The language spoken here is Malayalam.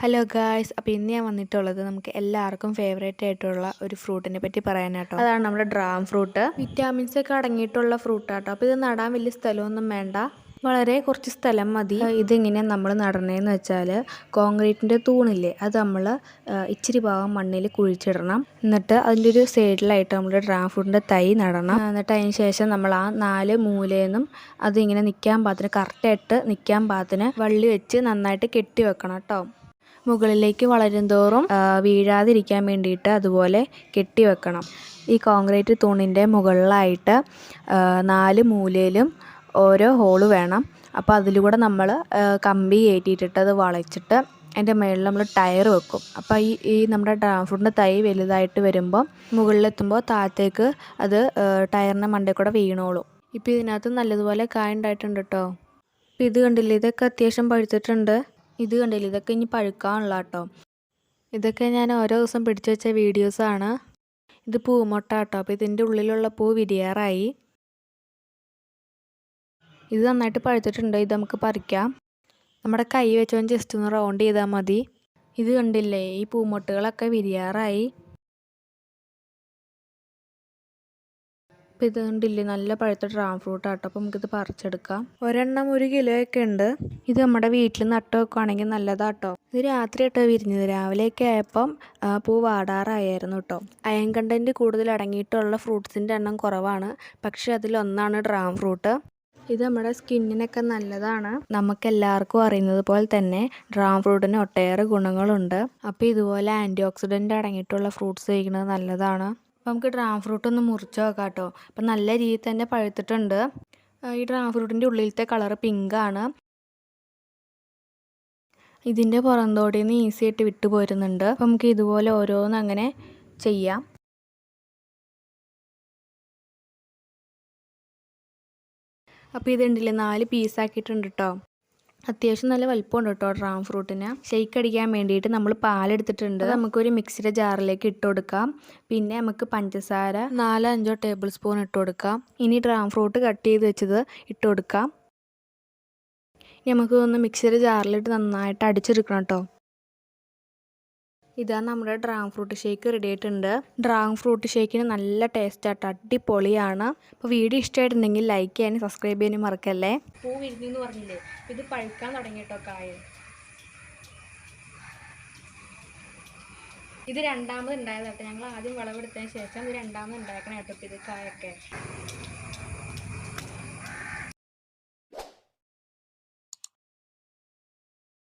ഹലോ ഗായ്സ്, അപ്പോൾ ഇന്ന് ഞാൻ വന്നിട്ടുള്ളത് നമുക്ക് എല്ലാവർക്കും ഫേവറേറ്റ് ആയിട്ടുള്ള ഒരു ഫ്രൂട്ടിനെ പറ്റി പറയാനാട്ടോ. അതാണ് നമ്മുടെ ഡ്രാഗൺ ഫ്രൂട്ട്. വിറ്റാമിൻസ് ഒക്കെ അടങ്ങിയിട്ടുള്ള ഫ്രൂട്ടാട്ടോ. അപ്പോൾ ഇത് നടാൻ വലിയ സ്ഥലമൊന്നും വേണ്ട, വളരെ കുറച്ച് സ്ഥലം മതി. ഇതിങ്ങനെ നമ്മൾ നടണേന്ന് വെച്ചാൽ കോൺക്രീറ്റിൻ്റെ തൂണില്ലേ, അത് നമ്മൾ ഇച്ചിരി ഭാഗം മണ്ണിൽ കുഴിച്ചിടണം. എന്നിട്ട് അതിൻ്റെ ഒരു സൈഡിലായിട്ട് നമ്മുടെ ഡ്രാഗൺ ഫ്രൂട്ടിൻ്റെ തൈ നടണം. എന്നിട്ട് അതിന് ശേഷം നമ്മൾ ആ 4 മൂലയിലും അതിങ്ങനെ നിൽക്കാൻ പാകത്തിന്, കറക്റ്റായിട്ട് നിൽക്കാൻ പാകത്തിന് വള്ളി വെച്ച് നന്നായിട്ട് കെട്ടി വെക്കണം കേട്ടോ. മുകളിലേക്ക് വളരുംതോറും വീഴാതിരിക്കാൻ വേണ്ടിയിട്ട് അതുപോലെ കെട്ടി വെക്കണം. ഈ കോൺക്രീറ്റ് തൂണിൻ്റെ മുകളിലായിട്ട് 4 മൂലയിലും ഓരോ ഹോള് വേണം. അപ്പോൾ അതിലൂടെ നമ്മൾ കമ്പി കയറ്റിയിട്ടിട്ട് അത് വളച്ചിട്ട് അതിൻ്റെ മുകളിൽ നമ്മൾ ടയർ വെക്കും. അപ്പോൾ ഈ നമ്മുടെ ഡ്രാഗൺ ഫ്രൂട്ടിൻ്റെ തൈ വലുതായിട്ട് വരുമ്പോൾ മുകളിലെത്തുമ്പോൾ താഴത്തേക്ക് അത് ടയറിൻ്റെ മണ്ടയിൽ കൂടെ വീണോളും. ഇപ്പോൾ ഇതിനകത്ത് നല്ലതുപോലെ കായ ഉണ്ടായിട്ടുണ്ട് കേട്ടോ. അപ്പോൾ ഇത് കണ്ടില്ലേ, ഇതൊക്കെ അത്യാവശ്യം പഴുത്തിട്ടുണ്ട്. ഇത് കണ്ടില്ല, ഇതൊക്കെ ഇനി പഴുക്കാനുള്ള കേട്ടോ. ഇതൊക്കെ ഞാൻ ഓരോ ദിവസം പിടിച്ചു വെച്ച വീഡിയോസാണ്. ഇത് പൂമൊട്ട കേട്ടോ. അപ്പോൾ ഇതിൻ്റെ ഉള്ളിലുള്ള പൂ വിരിയാറായി. ഇത് നന്നായിട്ട് പഴുത്തിട്ടുണ്ട്. ഇത് നമുക്ക് പറിക്കാം. നമ്മുടെ കൈ വെച്ചോണ്ട് ജസ്റ്റ് ഒന്ന് റൗണ്ട് ചെയ്താൽ മതി. ഇത് കണ്ടില്ലേ, ഈ പൂമൊട്ടുകളൊക്കെ വിരിയാറായി. അപ്പോൾ ഇത് കണ്ടില്ലേ, നല്ല പഴുത്ത ഡ്രാഗൺ ഫ്രൂട്ട് ആട്ടോ. അപ്പോൾ നമുക്കിത് പറിച്ചെടുക്കാം. ഒരെണ്ണം 1 കിലോയൊക്കെ ഉണ്ട്. ഇത് നമ്മുടെ വീട്ടിൽ നട്ട് വെക്കുകയാണെങ്കിൽ നല്ലതാട്ടോ. ഇത് രാത്രി ആട്ടോ വിരിഞ്ഞത്. രാവിലെയൊക്കെ ആയപ്പം പൂ വാടാറായിരുന്നു കേട്ടോ. അയൺ കണ്ടൻറ്റ് കൂടുതൽ അടങ്ങിയിട്ടുള്ള ഫ്രൂട്ട്സിൻ്റെ എണ്ണം കുറവാണ്, പക്ഷേ അതിലൊന്നാണ് ഡ്രാഗൺ ഫ്രൂട്ട്. ഇത് നമ്മുടെ സ്കിന്നിനൊക്കെ നല്ലതാണ്. നമുക്കെല്ലാവർക്കും അറിയുന്നത് പോലെ തന്നെ ഡ്രാഗൺ ഫ്രൂട്ടിന് ഒട്ടേറെ ഗുണങ്ങളുണ്ട്. അപ്പോൾ ഇതുപോലെ ആൻറ്റി ഓക്സിഡൻ്റ് അടങ്ങിയിട്ടുള്ള ഫ്രൂട്ട്സ് കഴിക്കുന്നത് നല്ലതാണ്. അപ്പോൾ നമുക്ക് ഡ്രാഗൺ ഫ്രൂട്ട് ഒന്ന് മുറിച്ച് നോക്കാം കേട്ടോ. അപ്പം നല്ല രീതിയിൽ തന്നെ പഴുത്തിട്ടുണ്ട്. ഈ ഡ്രാഗൺ ഫ്രൂട്ടിൻ്റെ ഉള്ളിലത്തെ കളറ് പിങ്കാണ്. ഇതിൻ്റെ പുറന്തോടിയിൽ നിന്ന് ഈസി ആയിട്ട് വിട്ടു പോരുന്നുണ്ട്. അപ്പം നമുക്ക് ഇതുപോലെ ഓരോന്ന് അങ്ങനെ ചെയ്യാം. അപ്പോൾ ഇതുണ്ടല്ലേ, 4 പീസാക്കിയിട്ടുണ്ട് കേട്ടോ. അത്യാവശ്യം നല്ല വലിപ്പമുണ്ട് കേട്ടോ ഡ്രാഗൺ ഫ്രൂട്ടിന്. ഷെയ്ക്ക് അടിക്കാൻ വേണ്ടിയിട്ട് നമ്മൾ പാലെടുത്തിട്ടുണ്ട്. നമുക്കൊരു മിക്സിയുടെ ജാറിലേക്ക് ഇട്ട് കൊടുക്കാം. പിന്നെ നമുക്ക് പഞ്ചസാര 4-5 ടേബിൾ സ്പൂൺ ഇട്ട് കൊടുക്കാം. ഇനി ഡ്രാഗൺ ഫ്രൂട്ട് കട്ട് ചെയ്ത് വെച്ചത് ഇട്ട് കൊടുക്കാം. ഇനി നമുക്ക് ഒന്ന് മിക്സിയുടെ ജാറിലിട്ട് നന്നായിട്ട് അടിച്ചെടുക്കണം കേട്ടോ. ഇതാ നമ്മുടെ ഡ്രാഗൺ ഫ്രൂട്ട് ഷേക്ക് റെഡി ആയിട്ടുണ്ട്. ഡ്രാഗൺ ഫ്രൂട്ട് ഷേക്കിന് നല്ല ടേസ്റ്റ് ആട്ടോ, അടിപൊളിയാണ്. അപ്പോൾ വീഡിയോ ഇഷ്ടമായിട്ടുണ്ടെങ്കിൽ ലൈക്ക് ചെയ്യാനും സബ്സ്ക്രൈബ് ചെയ്യാനും മറക്കല്ലേ. പൂ വിരിഞ്ഞെന്ന് പറഞ്ഞില്ലേ, ഇത് പഴുക്കാൻ തുടങ്ങി കേട്ടോ കായ. ഇത് രണ്ടാമത് ഉണ്ടായത് കേട്ടോ. ഞങ്ങൾ ആദ്യം വിളവെടുത്തതിന് ശേഷം ഇത് രണ്ടാമത് ഉണ്ടാക്കണം കേട്ടോ. ഇത് കായൊക്കെ